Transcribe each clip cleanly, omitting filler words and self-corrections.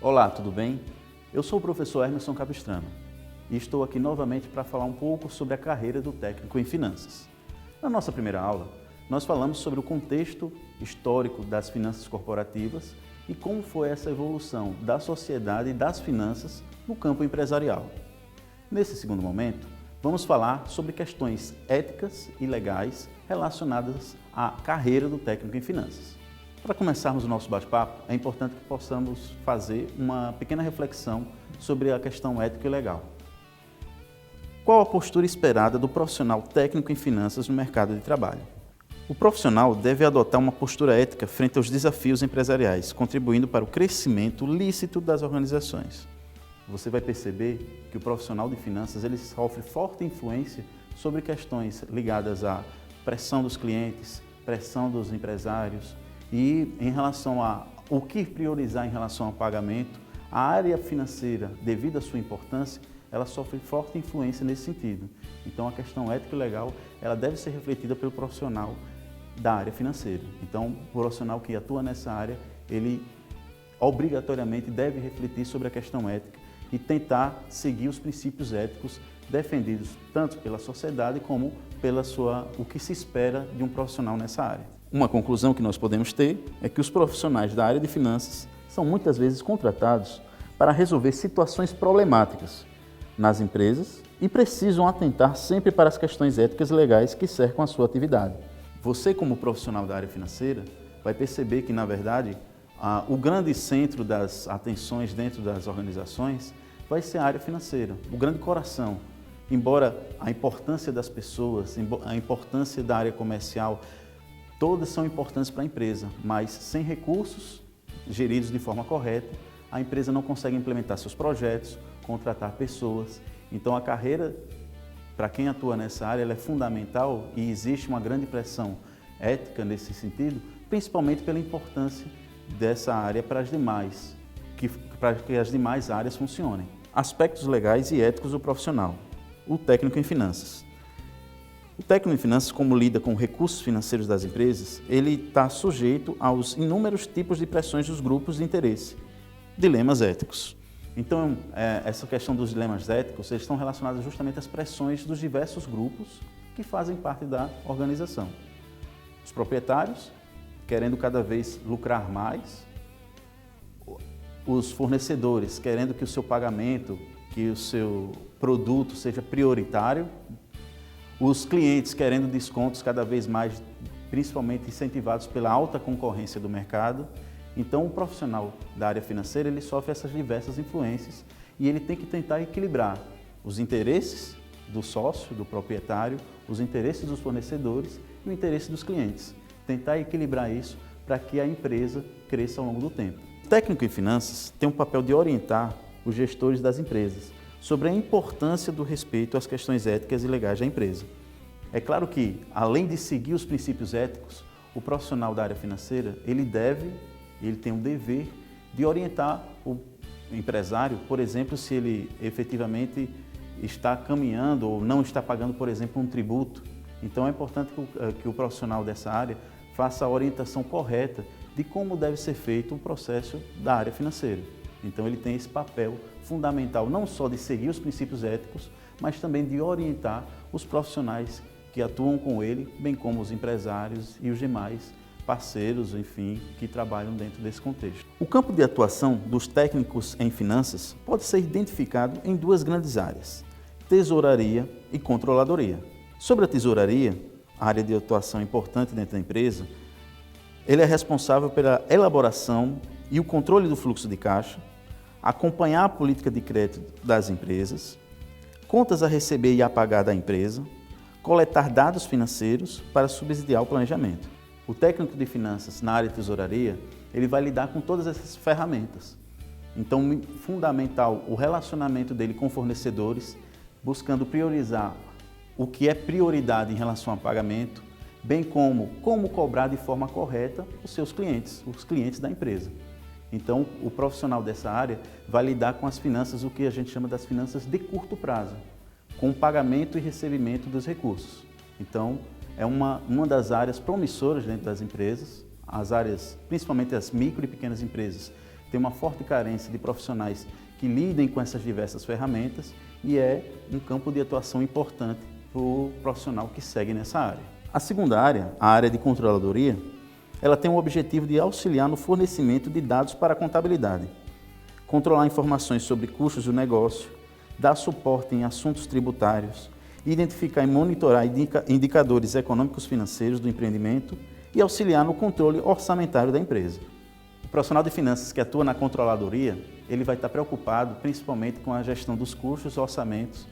Olá, tudo bem? Eu sou o professor Emerson Capistrano e estou aqui novamente para falar um pouco sobre a carreira do técnico em finanças. Na nossa primeira aula, nós falamos sobre o contexto histórico das finanças corporativas e como foi essa evolução da sociedade e das finanças no campo empresarial. Nesse segundo momento, vamos falar sobre questões éticas e legais relacionadas à carreira do técnico em finanças. Para começarmos o nosso bate-papo, é importante que possamos fazer uma pequena reflexão sobre a questão ética e legal. Qual a postura esperada do profissional técnico em finanças no mercado de trabalho? O profissional deve adotar uma postura ética frente aos desafios empresariais, contribuindo para o crescimento lícito das organizações. Você vai perceber que o profissional de finanças ele sofre forte influência sobre questões ligadas à pressão dos clientes, pressão dos empresários, e em relação a o que priorizar em relação ao pagamento, a área financeira, devido à sua importância, ela sofre forte influência nesse sentido. Então a questão ética e legal, ela deve ser refletida pelo profissional da área financeira. Então o profissional que atua nessa área, ele obrigatoriamente deve refletir sobre a questão ética e tentar seguir os princípios éticos defendidos tanto pela sociedade como o que se espera de um profissional nessa área. Uma conclusão que nós podemos ter é que os profissionais da área de finanças são muitas vezes contratados para resolver situações problemáticas nas empresas e precisam atentar sempre para as questões éticas e legais que cercam a sua atividade. Você, como profissional da área financeira, vai perceber que, na verdade, o grande centro das atenções dentro das organizações vai ser a área financeira, o grande coração. Embora a importância das pessoas, a importância da área comercial, todas são importantes para a empresa, mas sem recursos geridos de forma correta, a empresa não consegue implementar seus projetos, contratar pessoas. Então a carreira, para quem atua nessa área, ela é fundamental e existe uma grande pressão ética nesse sentido, principalmente pela importância dessa área para que as demais áreas funcionem. Aspectos legais e éticos do profissional. O técnico em finanças. O técnico em finanças, como lida com recursos financeiros das empresas, ele está sujeito aos inúmeros tipos de pressões dos grupos de interesse, dilemas éticos. Então, essa questão dos dilemas éticos, eles estão relacionados justamente às pressões dos diversos grupos que fazem parte da organização. Os proprietários, querendo cada vez lucrar mais, os fornecedores, querendo que o seu pagamento, que o seu produto seja prioritário, os clientes querendo descontos cada vez mais, principalmente incentivados pela alta concorrência do mercado. Então, o profissional da área financeira, ele sofre essas diversas influências e ele tem que tentar equilibrar os interesses do sócio, do proprietário, os interesses dos fornecedores e o interesse dos clientes. Tentar equilibrar isso para que a empresa cresça ao longo do tempo. O técnico em finanças tem um papel de orientar os gestores das empresas sobre a importância do respeito às questões éticas e legais da empresa. É claro que, além de seguir os princípios éticos, o profissional da área financeira, ele tem o dever de orientar o empresário, por exemplo, se ele efetivamente está caminhando ou não está pagando, por exemplo, um tributo. Então é importante que o profissional dessa área faça a orientação correta de como deve ser feito o processo da área financeira. Então ele tem esse papel fundamental, não só de seguir os princípios éticos, mas também de orientar os profissionais que atuam com ele, bem como os empresários e os demais parceiros, enfim, que trabalham dentro desse contexto. O campo de atuação dos técnicos em finanças pode ser identificado em duas grandes áreas, tesouraria e controladoria. Sobre a tesouraria, a área de atuação importante dentro da empresa, ele é responsável pela elaboração e o controle do fluxo de caixa, acompanhar a política de crédito das empresas, contas a receber e a pagar da empresa, coletar dados financeiros para subsidiar o planejamento. O técnico de finanças na área de tesouraria, ele vai lidar com todas essas ferramentas. Então, fundamental o relacionamento dele com fornecedores, buscando priorizar o que é prioridade em relação ao pagamento, bem como cobrar de forma correta os seus clientes, os clientes da empresa. Então, o profissional dessa área vai lidar com as finanças, o que a gente chama das finanças de curto prazo, com o pagamento e recebimento dos recursos. Então, é uma das áreas promissoras dentro das empresas. As áreas, principalmente as micro e pequenas empresas, tem uma forte carência de profissionais que lidem com essas diversas ferramentas e é um campo de atuação importante para o profissional que segue nessa área. A segunda área, a área de controladoria, ela tem o objetivo de auxiliar no fornecimento de dados para a contabilidade, controlar informações sobre custos do negócio, dar suporte em assuntos tributários, identificar e monitorar indicadores econômicos financeiros do empreendimento e auxiliar no controle orçamentário da empresa. O profissional de finanças que atua na controladoria, ele vai estar preocupado principalmente com a gestão dos custos, orçamentos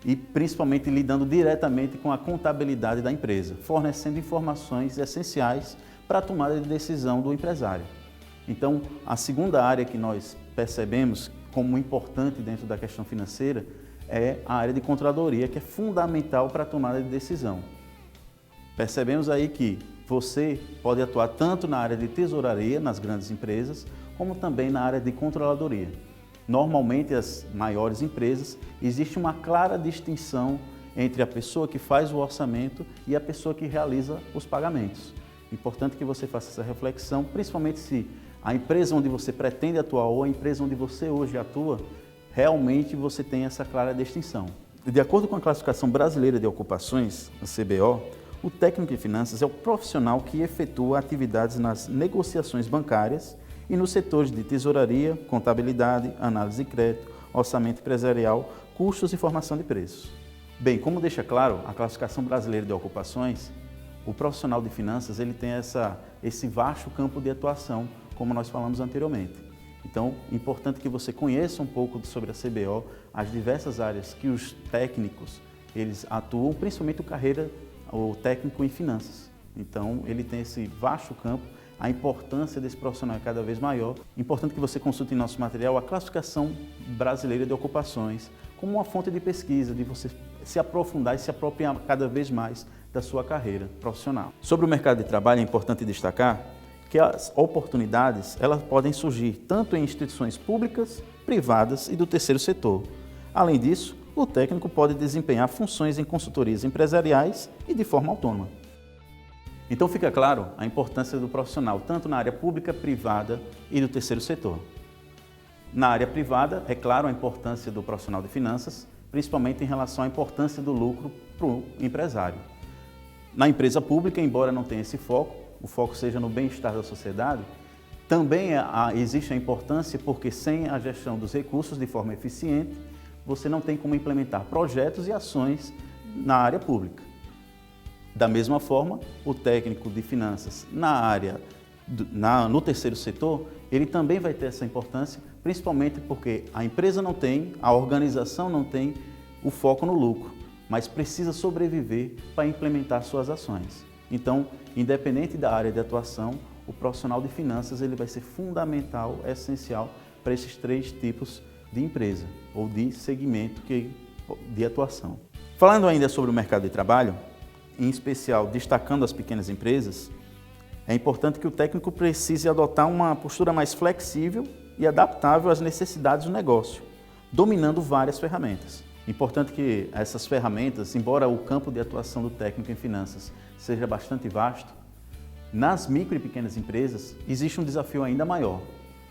e principalmente lidando diretamente com a contabilidade da empresa, fornecendo informações essenciais para a tomada de decisão do empresário. Então, a segunda área que nós percebemos como importante dentro da questão financeira é a área de controladoria, que é fundamental para a tomada de decisão. Percebemos aí que você pode atuar tanto na área de tesouraria, nas grandes empresas, como também na área de controladoria. Normalmente, as maiores empresas, existe uma clara distinção entre a pessoa que faz o orçamento e a pessoa que realiza os pagamentos. Importante que você faça essa reflexão, principalmente se a empresa onde você pretende atuar ou a empresa onde você hoje atua, realmente você tem essa clara distinção. De acordo com a Classificação Brasileira de Ocupações, a CBO, o técnico em finanças é o profissional que efetua atividades nas negociações bancárias e nos setores de tesouraria, contabilidade, análise de crédito, orçamento empresarial, custos e formação de preços. Bem, como deixa claro a Classificação Brasileira de Ocupações, o profissional de finanças ele tem esse vasto campo de atuação, como nós falamos anteriormente. Então, é importante que você conheça um pouco sobre a CBO, as diversas áreas que os técnicos eles atuam, principalmente o técnico em finanças. Então, ele tem esse vasto campo, a importância desse profissional é cada vez maior. Importante que você consulte em nosso material a Classificação Brasileira de Ocupações como uma fonte de pesquisa, de você se aprofundar e se apropriar cada vez mais da sua carreira profissional. Sobre o mercado de trabalho, é importante destacar que as oportunidades elas podem surgir tanto em instituições públicas, privadas e do terceiro setor. Além disso, o técnico pode desempenhar funções em consultorias empresariais e de forma autônoma. Então fica claro a importância do profissional, tanto na área pública, privada e do terceiro setor. Na área privada, é claro a importância do profissional de finanças, principalmente em relação à importância do lucro para o empresário. Na empresa pública, embora não tenha esse foco, o foco seja no bem-estar da sociedade, também existe a importância porque sem a gestão dos recursos de forma eficiente, você não tem como implementar projetos e ações na área pública. Da mesma forma, o técnico de finanças no terceiro setor, ele também vai ter essa importância, principalmente porque a empresa não tem, a organização não tem o foco no lucro, mas precisa sobreviver para implementar suas ações. Então, independente da área de atuação, o profissional de finanças ele vai ser fundamental, essencial para esses três tipos de empresa ou de segmento de atuação. Falando ainda sobre o mercado de trabalho, em especial destacando as pequenas empresas, é importante que o técnico precise adotar uma postura mais flexível e adaptável às necessidades do negócio, dominando várias ferramentas. Importante que essas ferramentas, embora o campo de atuação do técnico em finanças seja bastante vasto, nas micro e pequenas empresas existe um desafio ainda maior,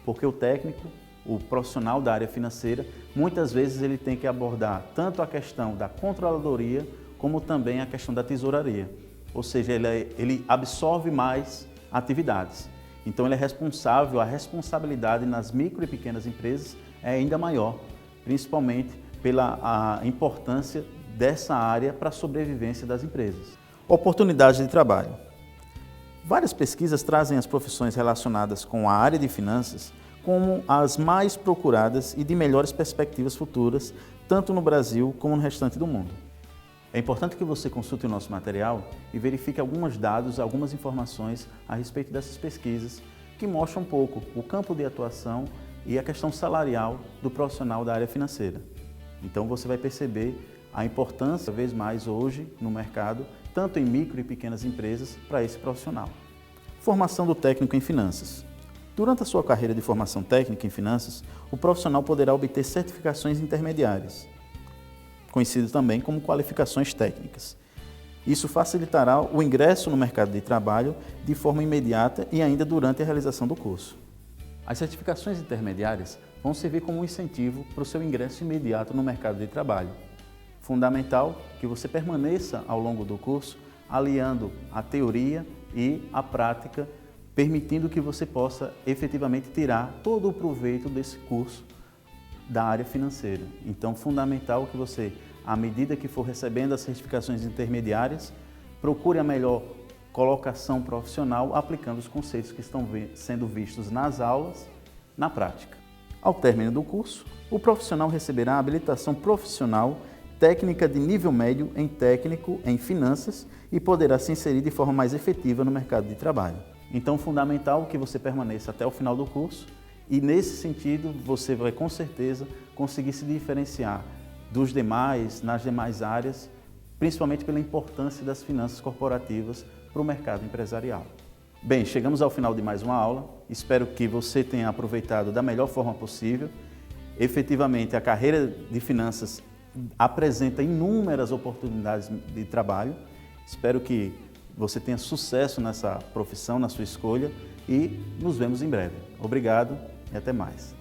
porque o técnico, o profissional da área financeira, muitas vezes ele tem que abordar tanto a questão da controladoria como também a questão da tesouraria, ou seja, ele absorve mais atividades. Então ele é responsável, a responsabilidade nas micro e pequenas empresas é ainda maior, principalmente pela importância dessa área para a sobrevivência das empresas. Oportunidades de trabalho. Várias pesquisas trazem as profissões relacionadas com a área de finanças como as mais procuradas e de melhores perspectivas futuras, tanto no Brasil como no restante do mundo. É importante que você consulte o nosso material e verifique alguns dados, algumas informações a respeito dessas pesquisas que mostram um pouco o campo de atuação e a questão salarial do profissional da área financeira. Então você vai perceber a importância, cada vez mais hoje, no mercado, tanto em micro e pequenas empresas, para esse profissional. Formação do técnico em finanças. Durante a sua carreira de formação técnica em finanças, o profissional poderá obter certificações intermediárias, conhecido também como qualificações técnicas. Isso facilitará o ingresso no mercado de trabalho de forma imediata e ainda durante a realização do curso. As certificações intermediárias vão servir como um incentivo para o seu ingresso imediato no mercado de trabalho. Fundamental que você permaneça ao longo do curso aliando a teoria e a prática, permitindo que você possa efetivamente tirar todo o proveito desse curso da área financeira. Então, fundamental que você, à medida que for recebendo as certificações intermediárias, procure a melhor colocação profissional aplicando os conceitos que estão sendo vistos nas aulas, na prática. Ao término do curso, o profissional receberá a habilitação profissional técnica de nível médio em técnico em finanças e poderá se inserir de forma mais efetiva no mercado de trabalho. Então, fundamental que você permaneça até o final do curso e, nesse sentido, você vai com certeza conseguir se diferenciar dos demais, nas demais áreas, principalmente pela importância das finanças corporativas para o mercado empresarial. Bem, chegamos ao final de mais uma aula. Espero que você tenha aproveitado da melhor forma possível. Efetivamente, a carreira de finanças apresenta inúmeras oportunidades de trabalho. Espero que você tenha sucesso nessa profissão, na sua escolha e nos vemos em breve. Obrigado e até mais.